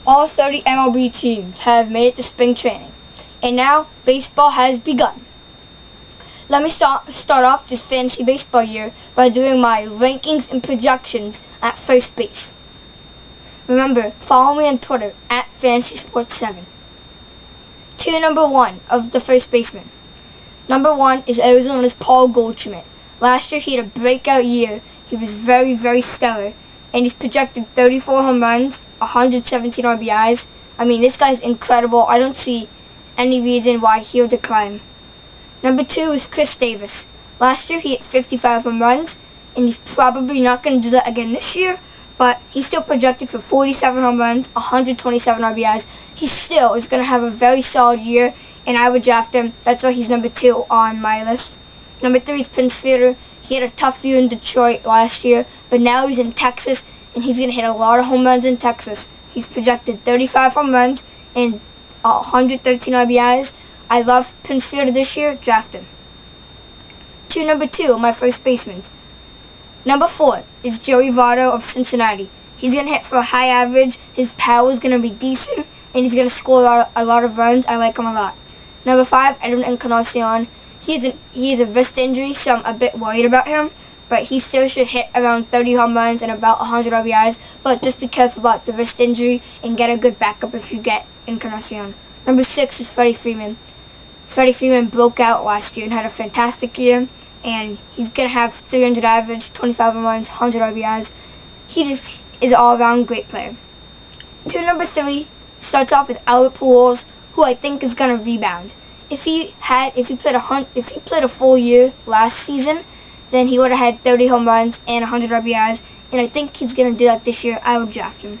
All 30 MLB teams have made it to spring training, and now baseball has begun. Let me start off this fantasy baseball year by doing my rankings and projections at first base. Remember, follow me on Twitter at FantasySports7. Tier number 1 of the first baseman. Number 1 is Arizona's Paul Goldschmidt. Last year he had a breakout year. He was very, very stellar, and he's projected 34 home runs, 117 RBIs. I mean, this guy's incredible. I don't see any reason why he'll decline. Number 2 is Chris Davis. Last year he hit 55 home runs, and he's probably not going to do that again this year, but he's still projected for 47 home runs, 127 RBIs. He still is going to have a very solid year, and I would draft him. That's why he's number 2 on my list. Number 3 is Prince Fielder. He had a tough year in Detroit last year, but now he's in Texas, and he's going to hit a lot of home runs in Texas. He's projected 35 home runs and 113 RBIs. I love Prince Fielder this year. Draft him. Number 2 of my first basemen. Number 4 is Joey Votto of Cincinnati. He's going to hit for a high average. His power is going to be decent, and he's going to score a lot of runs. I like him a lot. Number 5, Edwin Encarnacion. He has a wrist injury, so I'm a bit worried about him, but he still should hit around 30 home runs and about 100 RBIs, but just be careful about the wrist injury and get a good backup if you get Encarnacion. Number 6 is Freddie Freeman. Freddie Freeman broke out last year and had a fantastic year, and he's going to have 300 average, 25 home runs, 100 RBIs. He just is an all-around great player. Number 3 starts off with Albert Pujols, who I think is going to rebound. If he played a full year last season, then he would have had 30 home runs and 100 RBIs, and I think he's going to do that this year. I would draft him.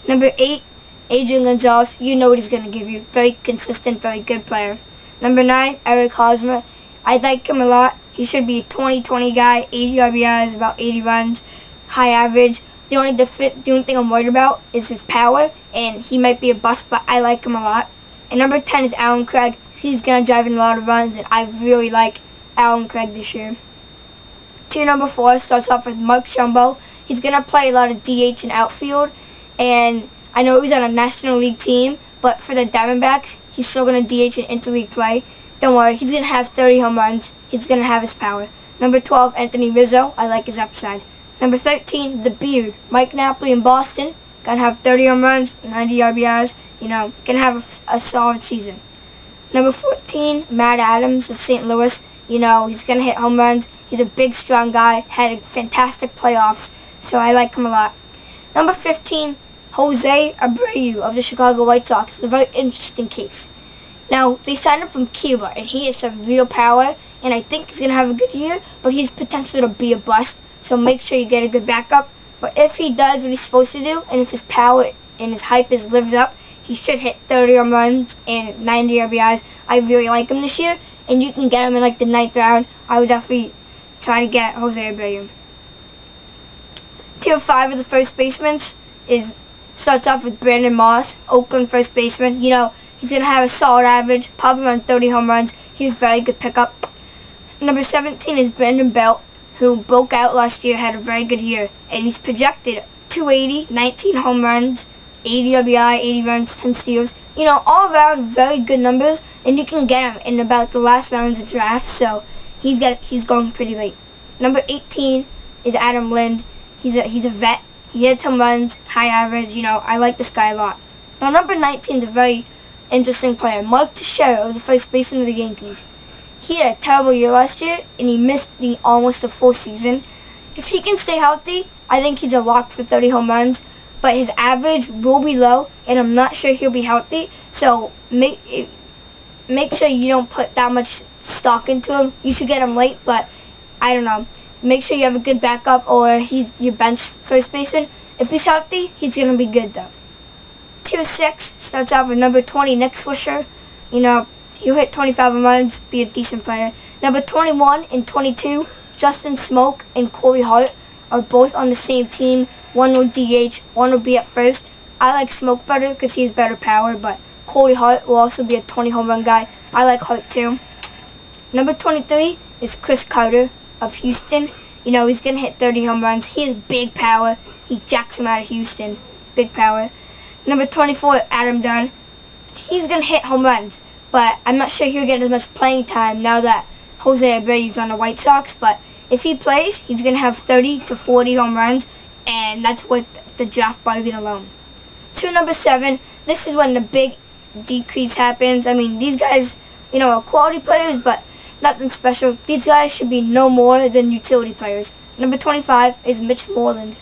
Number 8, Adrian Gonzalez. You know what he's going to give you. Very consistent, very good player. Number 9, Eric Hosmer. I like him a lot. He should be a 20-20 guy, 80 RBIs, about 80 runs, high average. The only thing I'm worried about is his power, and he might be a bust, but I like him a lot. And number 10 is Alan Craig. He's going to drive in a lot of runs, and I really like Alan Craig this year. Number 4 starts off with Mark Trumbo. He's going to play a lot of DH and outfield, and I know he's on a National League team, but for the Diamondbacks, he's still going to DH and interleague play. Don't worry, he's going to have 30 home runs. He's going to have his power. Number 12, Anthony Rizzo. I like his upside. Number 13, the Beard, Mike Napoli in Boston. Going to have 30 home runs, 90 RBIs. Going to have a solid season. Number 14, Matt Adams of St. Louis. He's going to hit home runs. He's a big, strong guy. Had a fantastic playoffs, so I like him a lot. Number 15, Jose Abreu of the Chicago White Sox. It's a very interesting case. Now, they signed him from Cuba, and he has some real power, and I think he's going to have a good year, but he has potential to be a bust, so make sure you get a good backup. But if he does what he's supposed to do, and if his power and his hype lives up, he should hit 30 home runs and 90 RBIs. I really like him this year, and you can get him in like the 9th round. I would definitely try to get Jose Abreu. Tier 5 of the first basemen starts off with Brandon Moss, Oakland first baseman. He's going to have a solid average, probably around 30 home runs. He's a very good pickup. Number 17 is Brandon Belt, who broke out last year, had a very good year, and he's projected 280, 19 home runs, 80 RBI, 80 runs, 10 steals. All around very good numbers, and you can get him in about the last rounds of draft, so he's going pretty late. Number 18 is Adam Lind. He's a vet. He hits home runs, high average. I like this guy a lot. Now number 19 is a very interesting player, Mark Teixeira of the first baseman of the Yankees. He had a terrible year last year, and he missed almost the full season. If he can stay healthy, I think he's a lock for 30 home runs, but his average will be low, and I'm not sure he'll be healthy, so make sure you don't put that much stock into him. You should get him late, but I don't know. Make sure you have a good backup, or he's your bench first baseman. If he's healthy, he's going to be good, though. Tier 6 starts off with number 20, Nick Swisher. He'll hit 25 home runs, be a decent player. Number 21 and 22, Justin Smoke and Corey Hart are both on the same team. One will DH, one will be at first. I like Smoke better because he has better power, but Corey Hart will also be a 20 home run guy. I like Hart too. Number 23 is Chris Carter of Houston. He's going to hit 30 home runs. He has big power. He jacks him out of Houston. Big power. Number 24, Adam Dunn. He's going to hit home runs, but I'm not sure he'll get as much playing time now that Jose Abreu's on the White Sox. But if he plays, he's going to have 30 to 40 home runs, and that's with the draft bargain alone. To number 7, this is when the big decrease happens. I mean, these guys, are quality players, but nothing special. These guys should be no more than utility players. Number 25 is Mitch Moreland.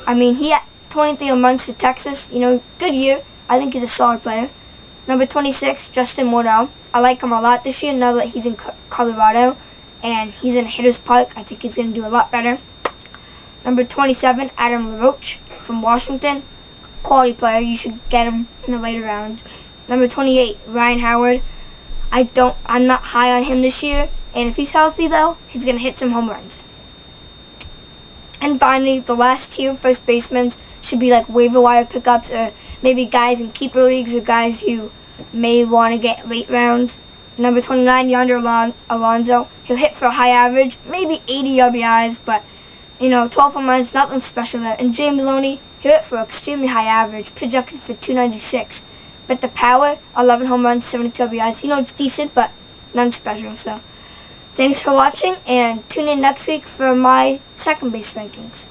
I mean, he had 23 home runs for Texas. Good year. I think he's a solid player. Number 26, Justin Morneau. I like him a lot this year now that he's in Colorado and he's in a hitter's park. I think he's going to do a lot better. Number 27, Adam LaRoche from Washington. Quality player. You should get him in the later rounds. Number 28, Ryan Howard. I'm not high on him this year, and if he's healthy though, he's going to hit some home runs. And finally, the last tier first basemen should be like waiver wire pickups, or maybe guys in keeper leagues, or guys you may want to get late rounds. Number 29, Yonder Alonso. He'll hit for a high average, maybe 80 RBIs, but 12 home runs, nothing special there. And James Loney, he'll hit for an extremely high average, projected for 296. But the power, 11 home runs, 72 RBIs. It's decent, but none special. So, thanks for watching, and tune in next week for my second base rankings.